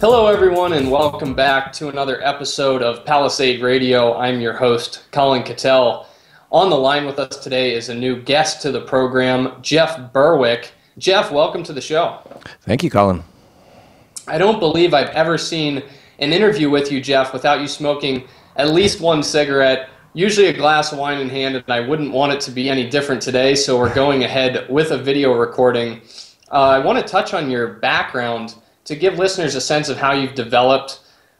Hello, everyone, and welcome back to another episode of Palisade Radio. I'm your host, Colin Cattell. On the line with us today is a new guest to the program, Jeff Berwick. Jeff, welcome to the show. Thank you, Colin. I don't believe I've ever seen an interview with you, Jeff, without you smoking at least one cigarette, usually a glass of wine in hand, and I wouldn't want it to be any different today, so we're going ahead with a video recording. I want to touch on your background to give listeners a sense of how you've developed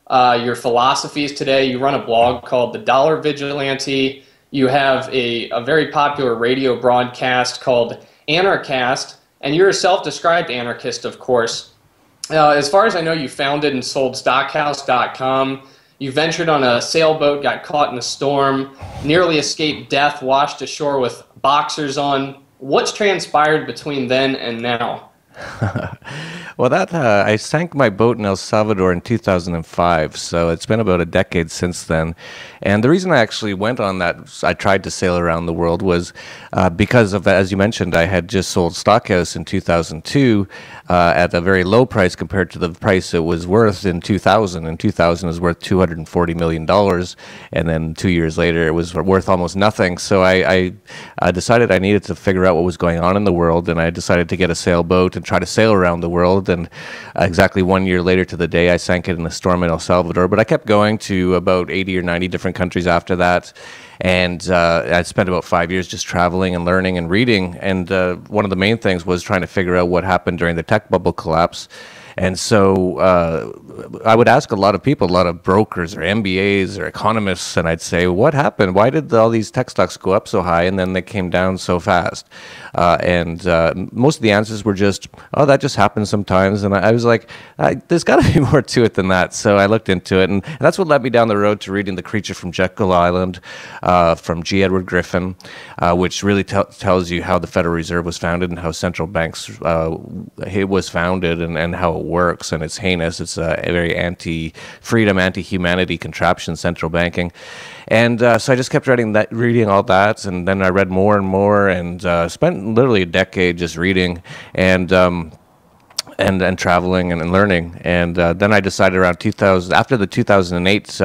your philosophies today. You run a blog called The Dollar Vigilante. You have a very popular radio broadcast called Anarchast, and you're a self-described anarchist, of course. As far as I know, you founded and sold Stockhouse.com. You ventured on a sailboat, got caught in a storm, nearly escaped death, washed ashore with boxers on. What's transpired between then and now? Well, I sank my boat in El Salvador in 2005, so it's been about a decade since then. And the reason I actually went on that, I tried to sail around the world, was because of, as you mentioned, I had just sold Stockhouse in 2002 at a very low price compared to the price it was worth in 2000. In 2000, it was worth $240 million, and then 2 years later, it was worth almost nothing. So I decided I needed to figure out what was going on in the world, and I decided to get a sailboat and try to sail around the world. And exactly 1 year later to the day, I sank it in a storm in El Salvador. But I kept going to about 80 or 90 different countries after that. And I spent about 5 years just traveling and learning and reading. And one of the main things was trying to figure out what happened during the tech bubble collapse. And so I would ask a lot of people, a lot of brokers or MBAs or economists, and I'd say, what happened? Why did all these tech stocks go up so high and then they came down so fast? And most of the answers were just, oh, that just happens sometimes. And I was like, there's got to be more to it than that. So I looked into it, and that's what led me down the road to reading The Creature from Jekyll Island from G. Edward Griffin, which really tells you how the Federal Reserve was founded and how central banks it was founded and how it works. And it's heinous. It's a very anti-freedom, anti-humanity contraption, central banking. And so I just kept reading all that, and then I read more and more, and spent literally a decade just reading and traveling and learning. And then I decided around 2000, after the 2008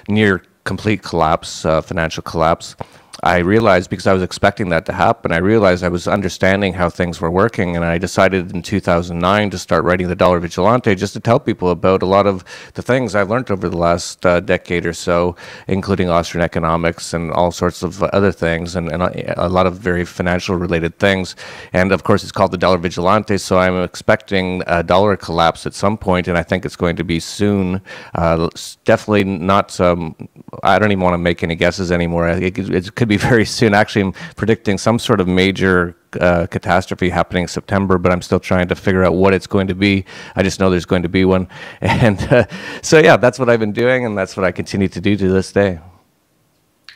near complete collapse, financial collapse, I realized, because I was expecting that to happen, I realized I was understanding how things were working, and I decided in 2009 to start writing The Dollar Vigilante, just to tell people about a lot of the things I've learned over the last decade or so, including Austrian economics and all sorts of other things, and a lot of very financial related things. And of course, it's called The Dollar Vigilante, so I'm expecting a dollar collapse at some point, and I think it's going to be soon. Definitely not, I don't even want to make any guesses anymore. It could be very soon. Actually, I'm predicting some sort of major catastrophe happening in September, but I'm still trying to figure out what it's going to be. I just know there's going to be one. And so, yeah, that's what I've been doing, and that's what I continue to do to this day.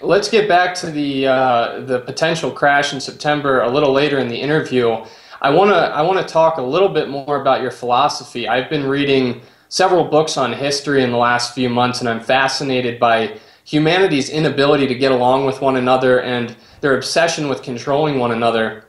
Let's get back to the potential crash in September a little later in the interview. I want to talk a little bit more about your philosophy. I've been reading several books on history in the last few months, and I'm fascinated by humanity's inability to get along with one another and their obsession with controlling one another.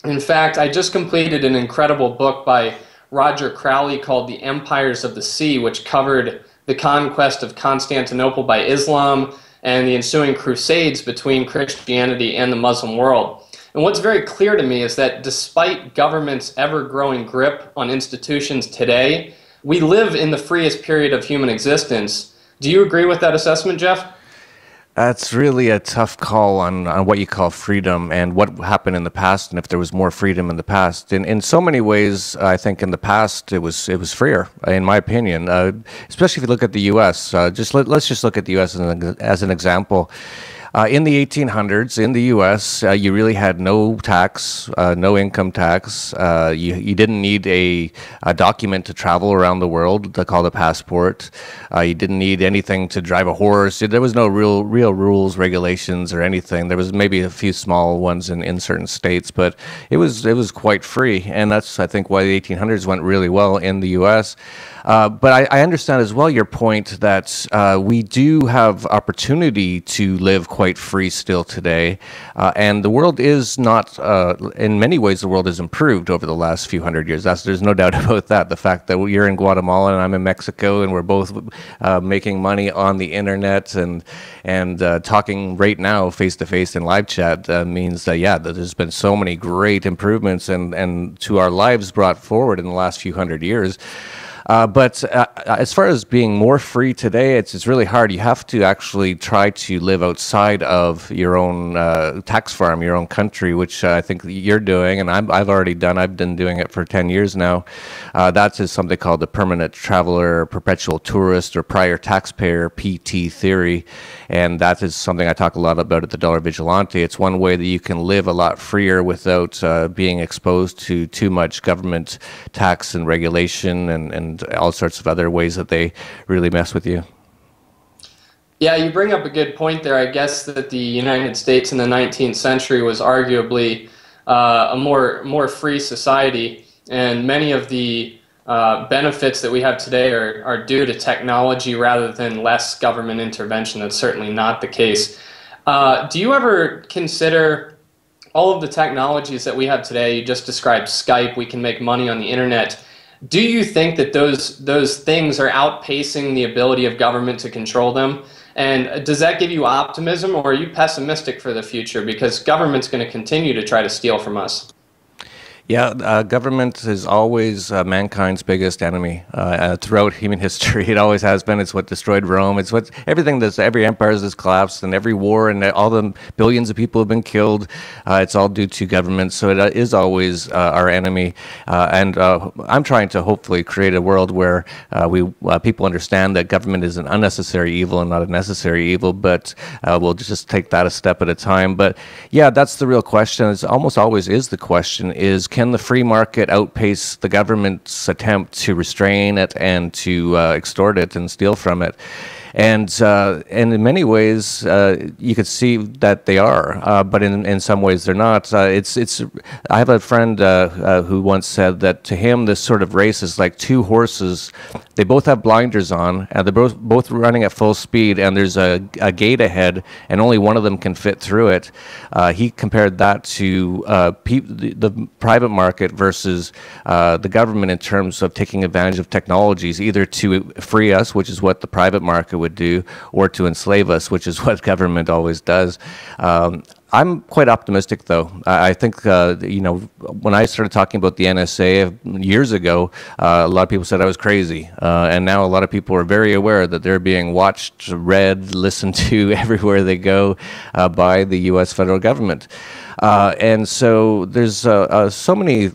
In fact, I just completed an incredible book by Roger Crowley called The Empires of the Sea, which covered the conquest of Constantinople by Islam and the ensuing crusades between Christianity and the Muslim world. And what's very clear to me is that despite government's ever-growing grip on institutions today, we live in the freest period of human existence. Do you agree with that assessment, Jeff? That's really a tough call on what you call freedom and what happened in the past, and if there was more freedom in the past. In so many ways, I think in the past it was freer, in my opinion. Especially if you look at the U.S. Let's just look at the U.S. as an example. In the 1800s, in the U.S., you really had no tax, no income tax. You didn't need a document to travel around the world called a passport. You didn't need anything to drive a horse. There was no real rules, regulations, or anything. There was maybe a few small ones in certain states, but it was quite free. And that's, I think, why the 1800s went really well in the U.S. But I understand as well your point that we do have opportunity to live quite quite free still today. And the world is not, in many ways, the world has improved over the last few hundred years. There's no doubt about that. The fact that you're in Guatemala and I'm in Mexico and we're both making money on the internet and talking right now face to face in live chat means that, yeah, that there's been so many great improvements and to our lives brought forward in the last few hundred years. But as far as being more free today, it's really hard. You have to actually try to live outside of your own tax farm, your own country, which I think you're doing, and I've already done. I've been doing it for 10 years now. That is something called the permanent traveler, perpetual tourist, or prior taxpayer, PT theory. And that is something I talk a lot about at the Dollar Vigilante. It's one way that you can live a lot freer without being exposed to too much government tax and regulation and all sorts of other ways that they really mess with you. Yeah, you bring up a good point there. I guess that the United States in the 19th century was arguably a more free society, and many of the benefits that we have today are due to technology rather than less government intervention. That's certainly not the case. Do you ever consider all of the technologies that we have today? You just described Skype. We can make money on the internet. Do you think that those things are outpacing the ability of government to control them? And does that give you optimism, or are you pessimistic for the future because government's going to continue to try to steal from us? Yeah, government is always mankind's biggest enemy throughout human history. It always has been. It's what destroyed Rome. It's what every empire has collapsed, and every war, and all the billions of people have been killed. It's all due to government. So it is always our enemy. And I'm trying to hopefully create a world where people understand that government is an unnecessary evil and not a necessary evil. But we'll just take that a step at a time. But yeah, that's the real question. It's almost always is the question is, can the free market outpace the government's attempt to restrain it and to extort it and steal from it? And in many ways, you could see that they are, but in some ways they're not. I have a friend who once said that to him, this sort of race is like two horses. They both have blinders on, and they're both running at full speed, and there's a gate ahead, and only one of them can fit through it. He compared that to the private market versus the government in terms of taking advantage of technologies, either to free us, which is what the private market would do, or to enslave us, which is what government always does. I'm quite optimistic, though. I think, when I started talking about the NSA years ago, a lot of people said I was crazy. And now a lot of people are very aware that they're being watched, read, listened to everywhere they go by the U.S. federal government. And so there's so many,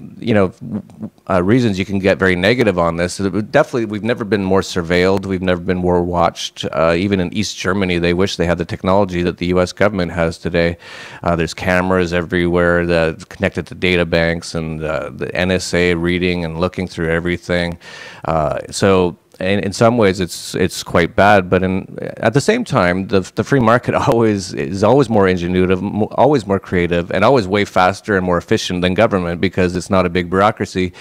reasons you can get very negative on this. Definitely, we've never been more surveilled. We've never been more watched. Even in East Germany, they wish they had the technology that the U.S. government has today. There's cameras everywhere that connected to data banks, and the NSA reading and looking through everything. In some ways, it's quite bad, but at the same time, the free market is always more ingenuitive, always more creative, and always way faster and more efficient than government because it's not a big bureaucracy.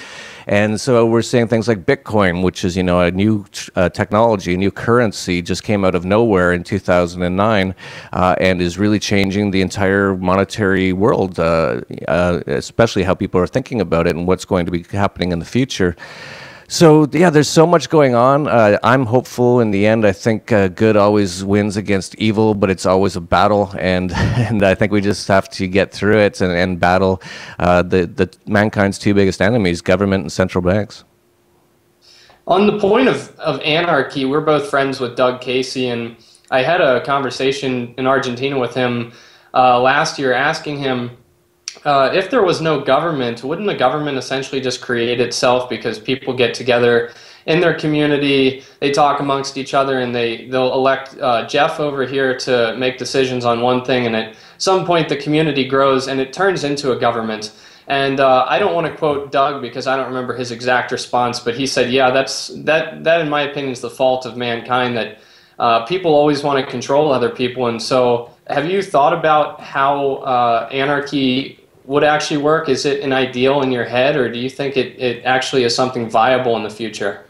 And so we're seeing things like Bitcoin, which is a new technology, a new currency, just came out of nowhere in 2009, and is really changing the entire monetary world, especially how people are thinking about it and what's going to be happening in the future. So, yeah, there's so much going on. I'm hopeful in the end. I think good always wins against evil, but it's always a battle. And I think we just have to get through it and battle the mankind's two biggest enemies, government and central banks. On the point of anarchy, we're both friends with Doug Casey, and I had a conversation in Argentina with him last year asking him, if there was no government, wouldn't the government essentially just create itself because people get together in their community, they talk amongst each other, and they'll elect Jeff over here to make decisions on one thing, and at some point the community grows and it turns into a government. And I don't want to quote Doug because I don't remember his exact response, but he said, yeah, that in my opinion is the fault of mankind, that people always want to control other people. And so have you thought about how anarchy would actually work? Is it an ideal in your head, or do you think it actually is something viable in the future?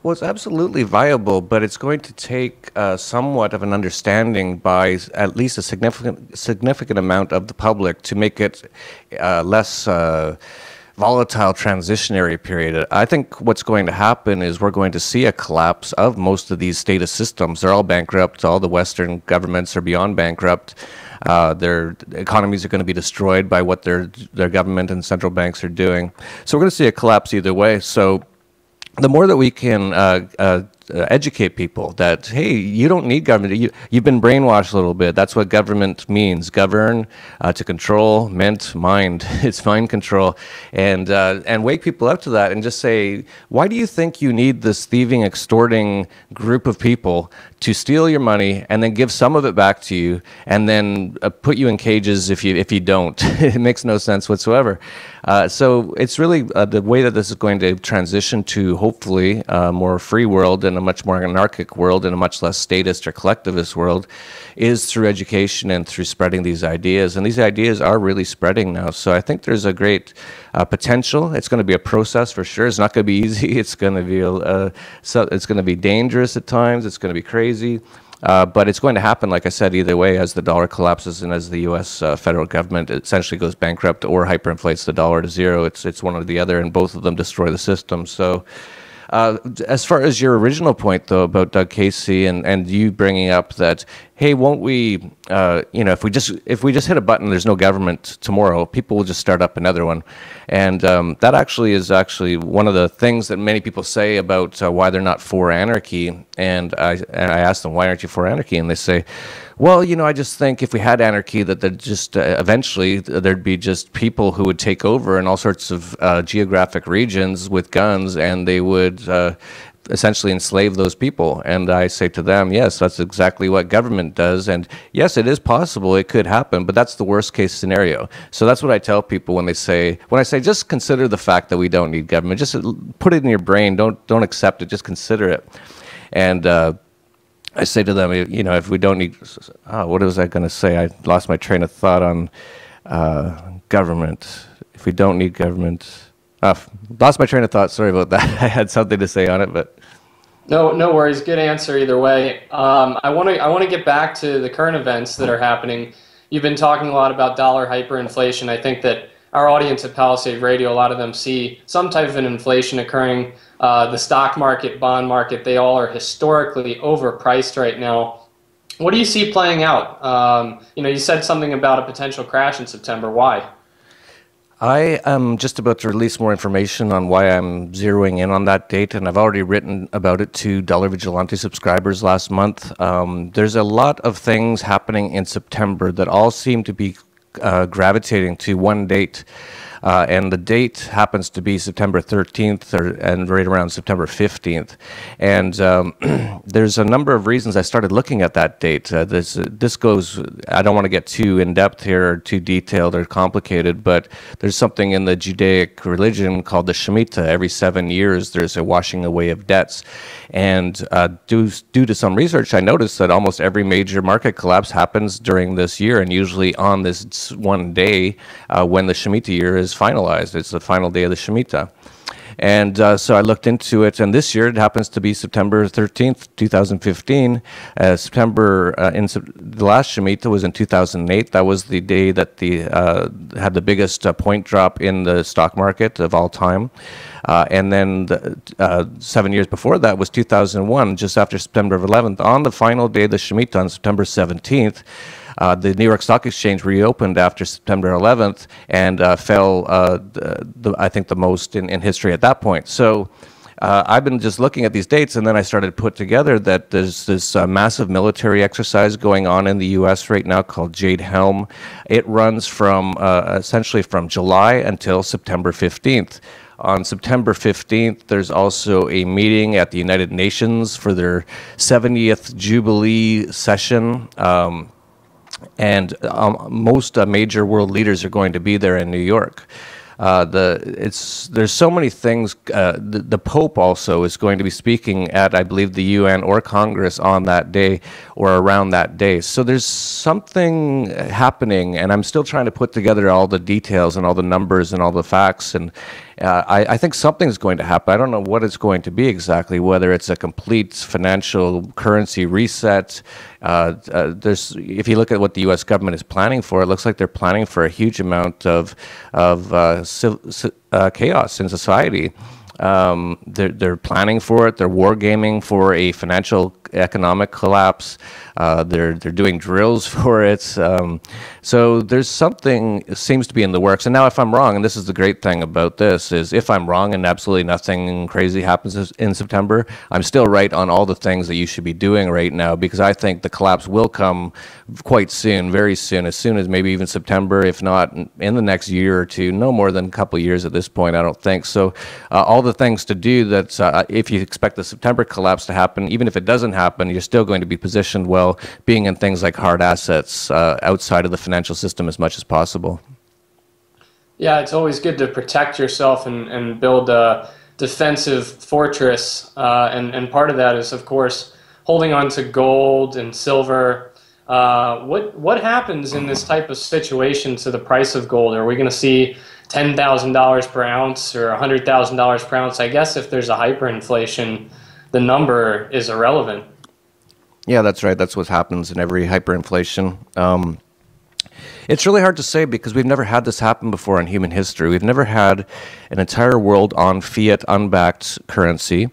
Well, it's absolutely viable, but it's going to take somewhat of an understanding by at least a significant amount of the public to make it less volatile transitionary period. I think what's going to happen is we're going to see a collapse of most of these status systems. They're all bankrupt. All the Western governments are beyond bankrupt. Their economies are going to be destroyed by what their government and central banks are doing. So we're going to see a collapse either way. So the more that we can educate people that, hey, you don't need government. You've been brainwashed a little bit. That's what government means. Govern, to control, meant mind. It's mind control. And wake people up to that and just say, why do you think you need this thieving, extorting group of people to steal your money and then give some of it back to you and then put you in cages if you don't? It makes no sense whatsoever. So it's really the way that this is going to transition to hopefully a more free world and a much more anarchic world and a much less statist or collectivist world is through education and through spreading these ideas. And these ideas are really spreading now. So I think there's a great potential. It's going to be a process for sure. It's not going to be easy. It's going to be it's going to be dangerous at times. It's going to be crazy. But it's going to happen, like I said, either way, as the dollar collapses and as the U.S. Federal government essentially goes bankrupt or hyperinflates the dollar to zero. It's one or the other, and both of them destroy the system. So as far as your original point, though, about Doug Casey and you bringing up that, hey, won't we, if we just hit a button, there's no government tomorrow, people will just start up another one. And that actually is one of the things that many people say about why they're not for anarchy. And I ask them, why aren't you for anarchy? And they say, well, I just think if we had anarchy, that there'd just eventually there'd be just people who would take over in all sorts of geographic regions with guns, and they would essentially enslave those people. And I say to them, yes, that's exactly what government does. And yes, it is possible, it could happen, but that's the worst case scenario. So that's what I tell people when I say, just consider the fact that we don't need government. Just put it in your brain. Don't accept it. Just consider it. And I say to them, if we don't need, what was I going to say? I lost my train of thought on government. If we don't need government, lost my train of thought. Sorry about that. I had something to say on it, but no worries. Good answer either way. I want to get back to the current events that are happening. You've been talking a lot about dollar hyperinflation. I think that our audience at Palisade Radio, a lot of them see some type of an inflation occurring. The stock market, bond market, they all are historically overpriced right now. What do you see playing out? You said something about a potential crash in September. Why? I am just about to release more information on why I'm zeroing in on that date, and I've already written about it to Dollar Vigilante subscribers last month. There's a lot of things happening in September that all seem to be gravitating to one date. And the date happens to be September 13th and right around September 15th. And there's a number of reasons I started looking at that date. This goes, I don't want to get too in-depth here or too detailed or complicated, but there's something in the Judaic religion called the Shemitah. Every 7 years, there's a washing away of debts. And due to some research, I noticed that almost every major market collapse happens during this year, and usually on this one day when the Shemitah year is finalized. It's the final day of the Shemitah. And so I looked into it, and this year it happens to be September 13th, 2015. The last Shemitah was in 2008. That was the day that had the biggest point drop in the stock market of all time. And then 7 years before that was 2001, just after September 11th. On the final day of the Shemitah, on September 17th, the New York Stock Exchange reopened after September 11th and fell, I think, the most in history at that point. So I've been just looking at these dates, and then I started to put together that there's this massive military exercise going on in the U.S. right now called Jade Helm. It runs from essentially from July until September 15th. On September 15th, there's also a meeting at the United Nations for their 70th Jubilee session. And most major world leaders are going to be there in New York. There's so many things. The Pope also is going to be speaking at, I believe, the UN or Congress on that day or around that day. So there's something happening, and I'm still trying to put together all the details and all the numbers and all the facts. I think something's going to happen. I don't know what it's going to be exactly, whether it's a complete financial currency reset. If you look at what the U.S. government is planning for, it looks like they're planning for a huge amount of chaos in society. They're planning for it. They're wargaming for a financial economic collapse. They're doing drills for it. So there's something seems to be in the works. And now, if I'm wrong, and this is the great thing about this, is if I'm wrong and absolutely nothing crazy happens in September, I'm still right on all the things that you should be doing right now, because I think the collapse will come quite soon, very soon, as soon as maybe even September, if not in the next year or two, no more than a couple of years at this point, I don't think. So all the things to do that if you expect the September collapse to happen, even if it doesn't happen, you're still going to be positioned well, being in things like hard assets outside of the financial system as much as possible. Yeah, it's always good to protect yourself and build a defensive fortress. And part of that is, of course, holding on to gold and silver. What happens in this type of situation to the price of gold? Are we going to see $10,000 per ounce or $100,000 per ounce? I guess if there's a hyperinflation, the number is irrelevant. Yeah, that's right. That's what happens in every hyperinflation. It's really hard to say because we've never had this happen before in human history. We've never had an entire world on fiat, unbacked currency.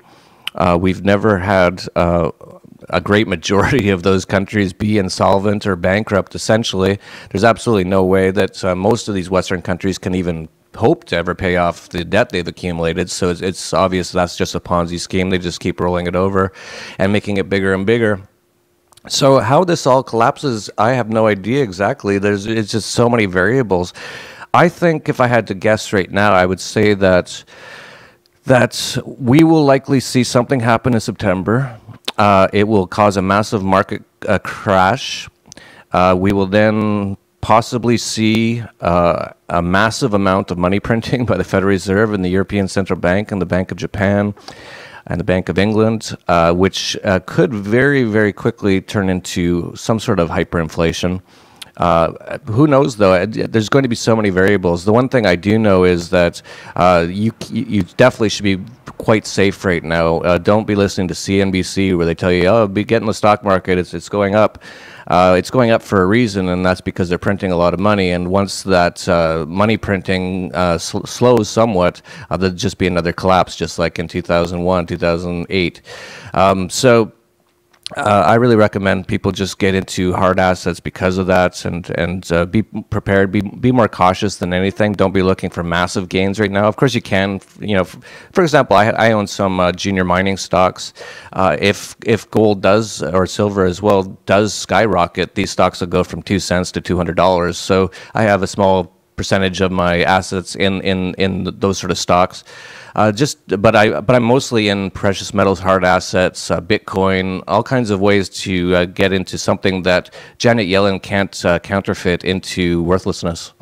We've never had a great majority of those countries be insolvent or bankrupt, essentially. There's absolutely no way that most of these Western countries can even hope to ever pay off the debt they've accumulated. So it's obvious that's just a Ponzi scheme. They just keep rolling it over and making it bigger and bigger. So how this all collapses, I have no idea exactly. It's just so many variables. I think if I had to guess right now, I would say that we will likely see something happen in September. It will cause a massive market crash. We will then possibly see a massive amount of money printing by the Federal Reserve and the European Central Bank and the Bank of Japan and the Bank of England, which could very, very quickly turn into some sort of hyperinflation. Who knows, though? There's going to be so many variables. The one thing I do know is that you definitely should be quite safe right now. Don't be listening to CNBC where they tell you, oh, be getting the stock market, it's going up. It's going up for a reason, and that's because they're printing a lot of money. And once that money printing slows somewhat, there'll just be another collapse, just like in 2001, 2008. I really recommend people just get into hard assets because of that, and be prepared, be more cautious than anything. Don't be looking for massive gains right now. Of course, you can. For example, I own some junior mining stocks. If gold does, or silver as well, does skyrocket, these stocks will go from 2 cents to $200. So I have a small percentage of my assets in those sort of stocks. But I'm mostly in precious metals, hard assets, Bitcoin, all kinds of ways to get into something that Janet Yellen can't counterfeit into worthlessness.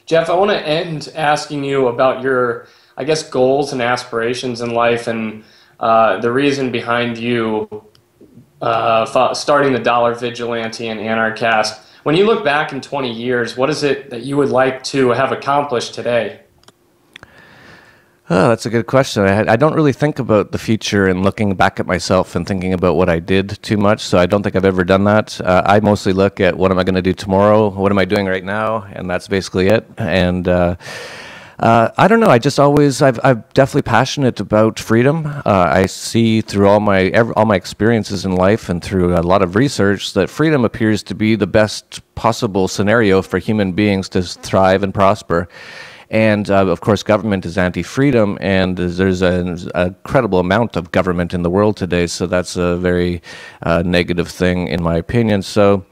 Jeff, I want to end asking you about your, I guess, goals and aspirations in life, and the reason behind you starting the Dollar Vigilante and Anarchast. When you look back in 20 years, what is it that you would like to have accomplished today? Oh, that's a good question. I don't really think about the future and looking back at myself and thinking about what I did too much, so I don't think I've ever done that. I mostly look at what am I going to do tomorrow, what am I doing right now, and that's basically it. And I don't know. I'm definitely passionate about freedom. I see through all my experiences in life and through a lot of research that freedom appears to be the best possible scenario for human beings to thrive and prosper. And of course, government is anti-freedom, and there's an incredible amount of government in the world today. So that's a very negative thing, in my opinion. So.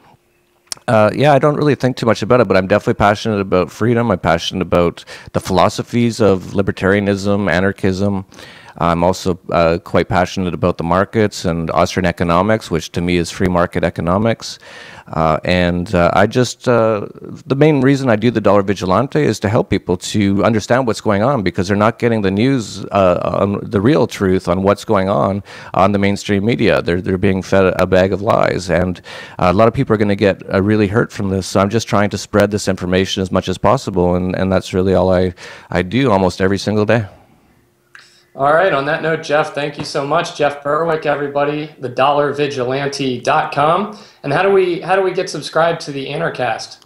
I don't really think too much about it, but I'm definitely passionate about freedom. I'm passionate about the philosophies of libertarianism, anarchism. I'm also quite passionate about the markets and Austrian economics, which to me is free market economics. The main reason I do the Dollar Vigilante is to help people to understand what's going on, because they're not getting the news, on the real truth on what's going on the mainstream media. They're being fed a bag of lies, and a lot of people are going to get really hurt from this. So I'm just trying to spread this information as much as possible, and that's really all I do almost every single day. All right. On that note, Jeff, thank you so much. Jeff Berwick, everybody, thedollarvigilante.com. And how do we get subscribed to the Anarchast?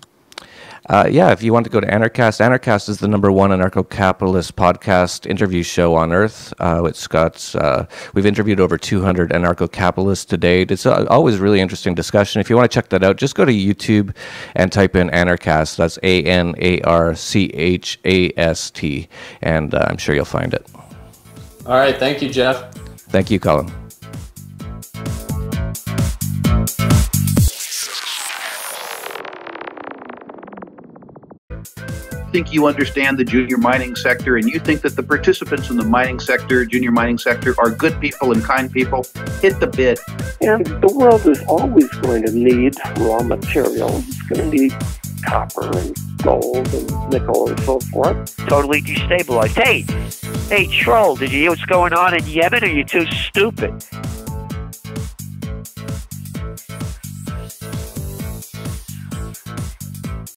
If you want to go to Anarchast, Anarchast is the #1 anarcho-capitalist podcast interview show on Earth. We've interviewed over 200 anarcho-capitalists to date. It's always really interesting discussion. If you want to check that out, just go to YouTube and type in Anarchast. That's ANARCHAST, and I'm sure you'll find it. All right. Thank you, Jeff. Thank you, Colin. Think you understand the junior mining sector, and you think that the participants in the mining sector, junior mining sector, are good people and kind people, hit the bid. And the world is always going to need raw materials. It's going to need copper and gold and nickel and so forth. Totally destabilized. Hey, Troll, did you hear what's going on in Yemen? Or are you too stupid?